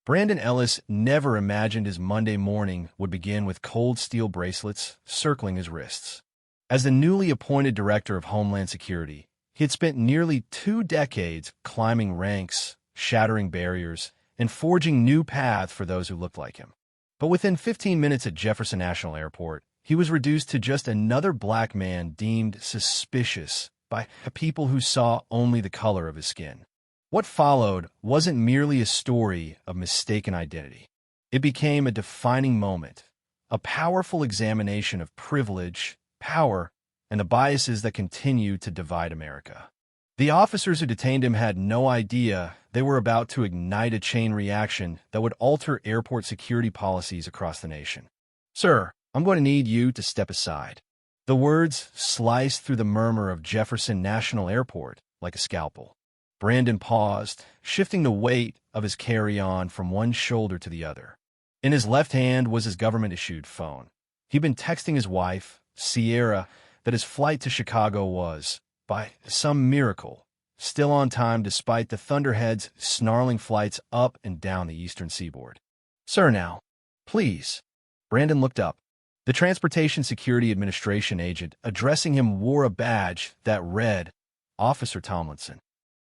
Brandon Ellis never imagined his Monday morning would begin with cold steel bracelets circling his wrists. As the newly appointed Director of Homeland Security, he had spent nearly 2 decades climbing ranks, shattering barriers, and forging new paths for those who looked like him. But within 15 minutes at Jefferson National Airport, he was reduced to just another black man deemed suspicious by people who saw only the color of his skin. What followed wasn't merely a story of mistaken identity. It became a defining moment, a powerful examination of privilege, power, and the biases that continue to divide America. The officers who detained him had no idea they were about to ignite a chain reaction that would alter airport security policies across the nation. "Sir, I'm going to need you to step aside." The words sliced through the murmur of Jefferson National Airport like a scalpel. Brandon paused, shifting the weight of his carry-on from one shoulder to the other. In his left hand was his government-issued phone. He'd been texting his wife, Sierra, that his flight to Chicago was, by some miracle, still on time despite the Thunderhead's snarling flights up and down the eastern seaboard. "Sir, now, please." Brandon looked up. The Transportation Security Administration agent addressing him wore a badge that read, "Officer Tomlinson."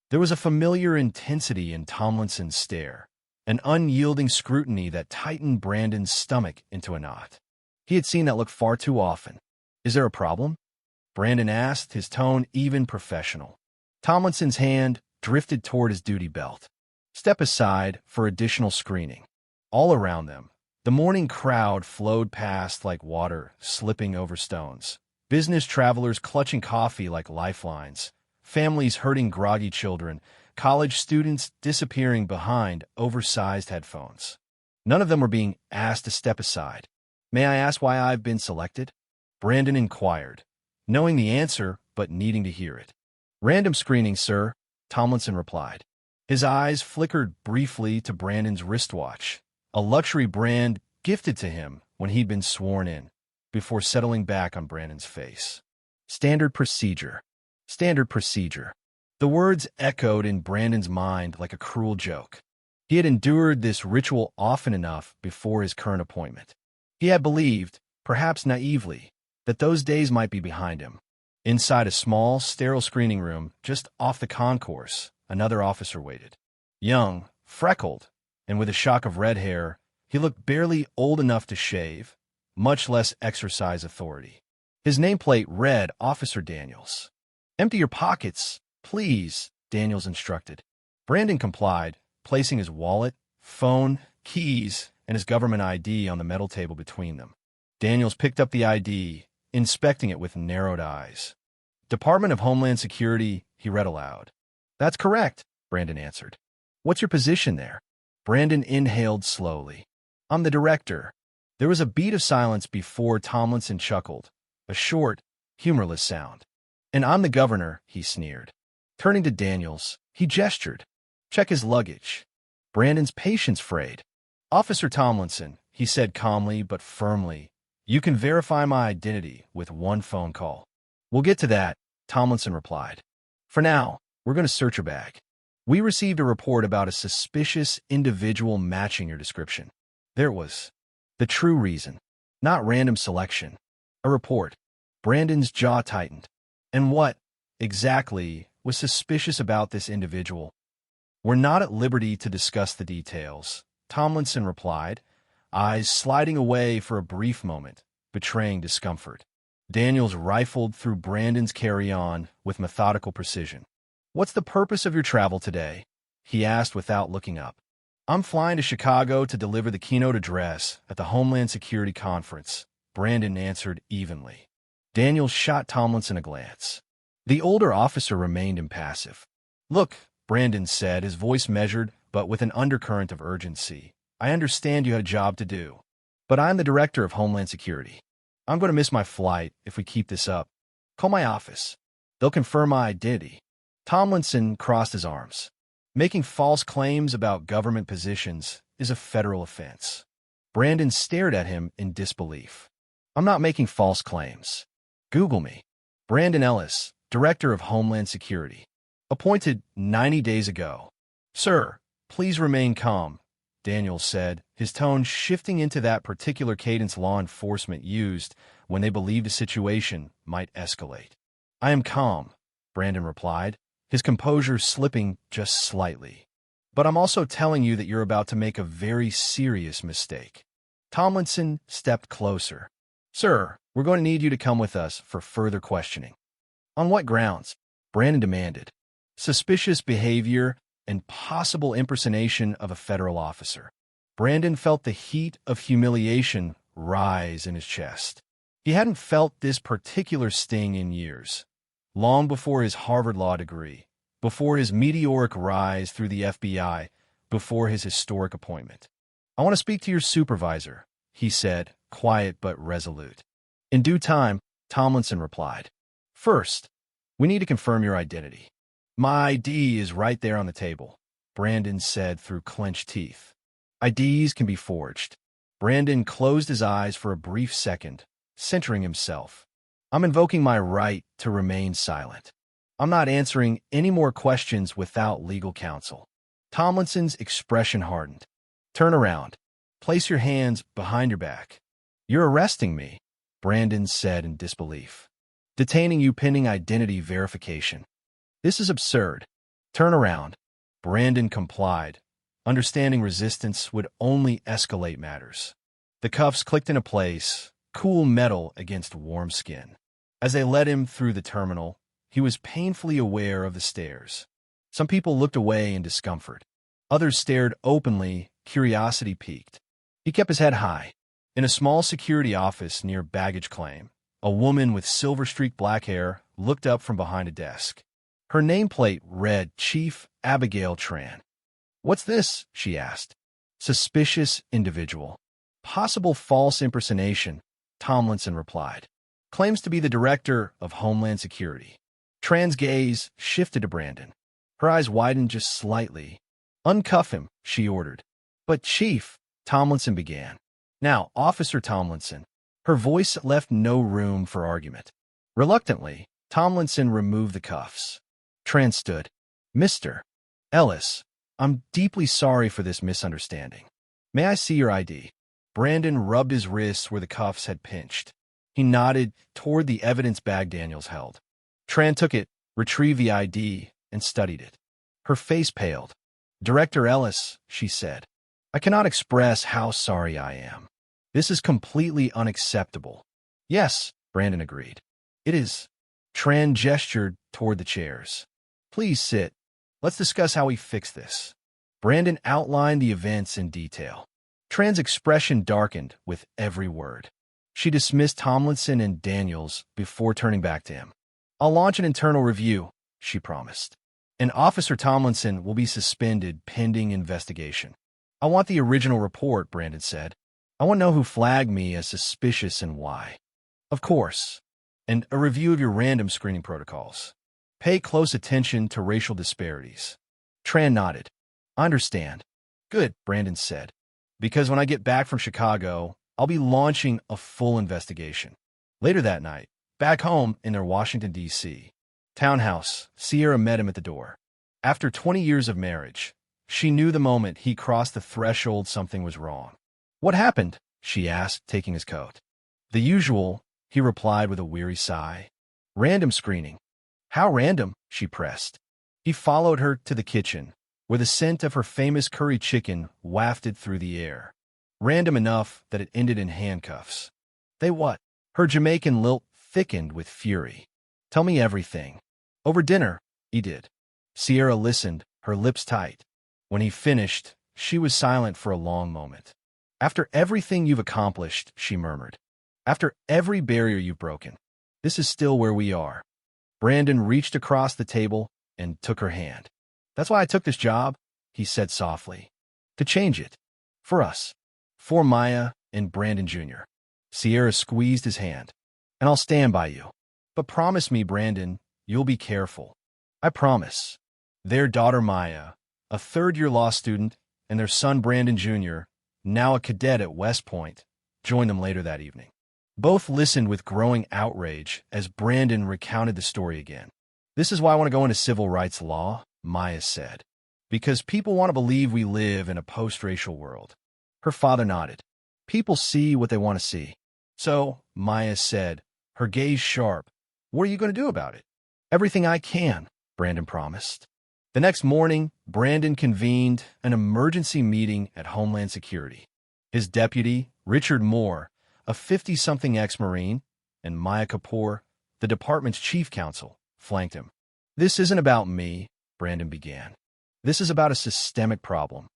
There was a familiar intensity in Tomlinson's stare, an unyielding scrutiny that tightened Brandon's stomach into a knot. He had seen that look far too often. "Is there a problem?" Brandon asked, his tone even professional. Tomlinson's hand drifted toward his duty belt. "Step aside for additional screening." All around them, the morning crowd flowed past like water slipping over stones. Business travelers clutching coffee like lifelines, families herding groggy children, college students disappearing behind oversized headphones. None of them were being asked to step aside. "May I ask why I've been selected?" Brandon inquired, knowing the answer but needing to hear it. "Random screening, sir," Tomlinson replied. His eyes flickered briefly to Brandon's wristwatch, a luxury brand gifted to him when he'd been sworn in, before settling back on Brandon's face. Standard procedure. Standard procedure. The words echoed in Brandon's mind like a cruel joke. He had endured this ritual often enough before his current appointment. He had believed, perhaps naively, that those days might be behind him. Inside a small, sterile screening room just off the concourse, another officer waited. Young, freckled, and with a shock of red hair, he looked barely old enough to shave, much less exercise authority. His nameplate read Officer Daniels. "Empty your pockets, please," Daniels instructed. Brandon complied, placing his wallet, phone, keys, and his government ID on the metal table between them. Daniels picked up the ID, inspecting it with narrowed eyes. "Department of Homeland Security," he read aloud. "That's correct," Brandon answered. "What's your position there?" Brandon inhaled slowly. "I'm the director." There was a beat of silence before Tomlinson chuckled, a short, humorless sound. "And I'm the governor," he sneered. Turning to Daniels, he gestured. "Check his luggage." Brandon's patience frayed. "Officer Tomlinson," he said calmly but firmly, "you can verify my identity with one phone call." "We'll get to that," Tomlinson replied. "For now, we're going to search your bag. We received a report about a suspicious individual matching your description." There it was. The true reason. Not random selection. A report. Brandon's jaw tightened. And what, exactly, was suspicious about this individual? "We're not at liberty to discuss the details," Tomlinson replied, eyes sliding away for a brief moment, betraying discomfort. Daniels rifled through Brandon's carry-on with methodical precision. "What's the purpose of your travel today?" he asked without looking up. "I'm flying to Chicago to deliver the keynote address at the Homeland Security Conference," Brandon answered evenly. Daniels shot Tomlinson a glance. The older officer remained impassive. "Look," Brandon said, his voice measured but with an undercurrent of urgency, "I understand you had a job to do, but I'm the Director of Homeland Security. I'm going to miss my flight if we keep this up. Call my office. They'll confirm my identity." Tomlinson crossed his arms. Making false claims about government positions is a federal offense. Brandon stared at him in disbelief. "I'm not making false claims. Google me. Brandon Ellis, Director of Homeland Security. Appointed 90 days ago." "Sir, please remain calm," Daniels said, his tone shifting into that particular cadence law enforcement used when they believed a situation might escalate. I am calm, Brandon replied, his composure slipping just slightly. But I'm also telling you that you're about to make a very serious mistake. Tomlinson stepped closer. Sir, we're going to need you to come with us for further questioning. On what grounds? Brandon demanded. Suspicious behavior and possible impersonation of a federal officer. Brandon felt the heat of humiliation rise in his chest. He hadn't felt this particular sting in years. Long before his Harvard law degree, before his meteoric rise through the FBI, before his historic appointment. I want to speak to your supervisor, he said, quiet but resolute. In due time, Tomlinson replied. First, we need to confirm your identity. My ID is right there on the table, Brandon said through clenched teeth. IDs can be forged. Brandon closed his eyes for a brief second, centering himself. I'm invoking my right to remain silent. I'm not answering any more questions without legal counsel. Tomlinson's expression hardened. Turn around. Place your hands behind your back. You're arresting me, Brandon said in disbelief. Detaining you pending identity verification. This is absurd. Turn around. Brandon complied, understanding resistance would only escalate matters. The cuffs clicked into place, cool metal against warm skin. As they led him through the terminal, he was painfully aware of the stares. Some people looked away in discomfort. Others stared openly, curiosity piqued. He kept his head high. In a small security office near baggage claim, a woman with silver-streaked black hair looked up from behind a desk. Her nameplate read Chief Abigail Tran. What's this? She asked. Suspicious individual. Possible false impersonation, Tomlinson replied. Claims to be the director of Homeland Security. Tran's gaze shifted to Brandon. Her eyes widened just slightly. Uncuff him, she ordered. But Chief, Tomlinson began. Now, Officer Tomlinson. Her voice left no room for argument. Reluctantly, Tomlinson removed the cuffs. Tran stood. Mr. Ellis, I'm deeply sorry for this misunderstanding. May I see your ID? Brandon rubbed his wrists where the cuffs had pinched. He nodded toward the evidence bag Daniels held. Tran took it, retrieved the ID, and studied it. Her face paled. Director Ellis, she said, I cannot express how sorry I am. This is completely unacceptable. Yes, Brandon agreed. It is. Tran gestured toward the chairs. Please sit. Let's discuss how we fix this. Brandon outlined the events in detail. Tran's expression darkened with every word. She dismissed Tomlinson and Daniels before turning back to him. I'll launch an internal review, she promised. And Officer Tomlinson will be suspended pending investigation. I want the original report, Brandon said. I want to know who flagged me as suspicious and why. Of course. And a review of your random screening protocols. Pay close attention to racial disparities. Tran nodded. I understand. Good, Brandon said. Because when I get back from Chicago, I'll be launching a full investigation. Later that night, back home in their Washington, D.C. townhouse, Sierra met him at the door. After 20 years of marriage, she knew the moment he crossed the threshold something was wrong. What happened? She asked, taking his coat. The usual, he replied with a weary sigh. Random screening. How random? She pressed. He followed her to the kitchen, where the scent of her famous curry chicken wafted through the air. Random enough that it ended in handcuffs. They what? Her Jamaican lilt thickened with fury. Tell me everything. Over dinner, he did. Sierra listened, her lips tight. When he finished, she was silent for a long moment. After everything you've accomplished, she murmured. After every barrier you've broken, this is still where we are. Brandon reached across the table and took her hand. That's why I took this job, he said softly. To change it. For us. For Maya and Brandon Jr. Sierra squeezed his hand. And I'll stand by you. But promise me, Brandon, you'll be careful. I promise. Their daughter Maya, a third-year law student, and their son Brandon Jr., now a cadet at West Point, joined them later that evening. Both listened with growing outrage as Brandon recounted the story again. This is why I want to go into civil rights law, Maya said. Because people want to believe we live in a post-racial world. Her father nodded. People see what they want to see. So, Maya said, her gaze sharp, what are you going to do about it? Everything I can, Brandon promised. The next morning, Brandon convened an emergency meeting at Homeland Security. His deputy, Richard Moore, a 50-something ex-Marine, and Maya Kapoor, the department's chief counsel, flanked him. This isn't about me, Brandon began. This is about a systemic problem.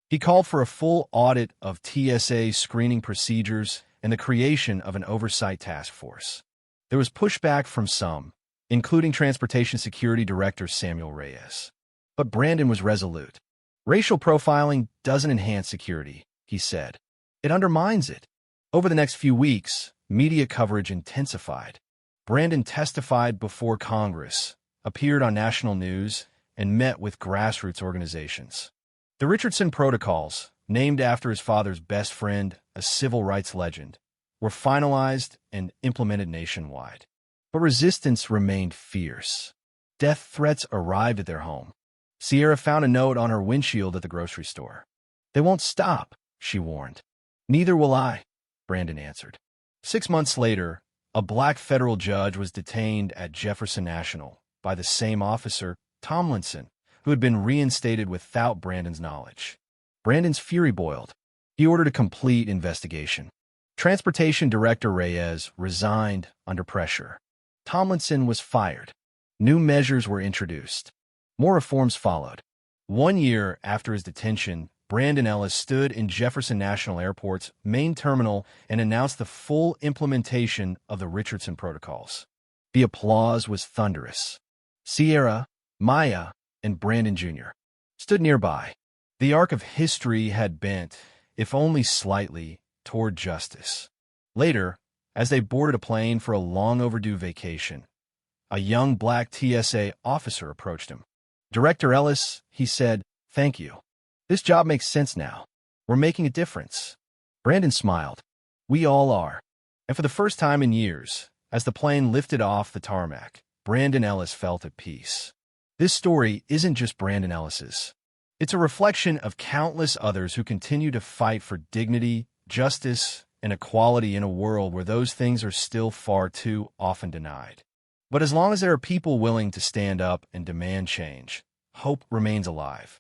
He called for a full audit of TSA screening procedures and the creation of an oversight task force. There was pushback from some, including Transportation Security Director Samuel Reyes. But Brandon was resolute. Racial profiling doesn't enhance security, he said. It undermines it. Over the next few weeks, media coverage intensified. Brandon testified before Congress, appeared on national news, and met with grassroots organizations. The Richardson Protocols, named after his father's best friend, a civil rights legend, were finalized and implemented nationwide. But resistance remained fierce. Death threats arrived at their home. Sierra found a note on her windshield at the grocery store. They won't stop, she warned. Neither will I, Brandon answered. 6 months later, a black federal judge was detained at Jefferson National by the same officer, Tomlinson, who had been reinstated without Brandon's knowledge. Brandon's fury boiled. He ordered a complete investigation. Transportation Director Reyes resigned under pressure. Tomlinson was fired. New measures were introduced. More reforms followed. 1 year after his detention, Brandon Ellis stood in Jefferson National Airport's main terminal and announced the full implementation of the Richardson Protocols. The applause was thunderous. Sierra, Maya, and Brandon Jr. stood nearby. The arc of history had bent, if only slightly, toward justice. Later, as they boarded a plane for a long-overdue vacation, a young black TSA officer approached him. Director Ellis, he said, thank you. This job makes sense now. We're making a difference. Brandon smiled. We all are. And for the first time in years, as the plane lifted off the tarmac, Brandon Ellis felt at peace. This story isn't just Brandon Ellis's. It's a reflection of countless others who continue to fight for dignity, justice, and equality in a world where those things are still far too often denied. But as long as there are people willing to stand up and demand change, hope remains alive.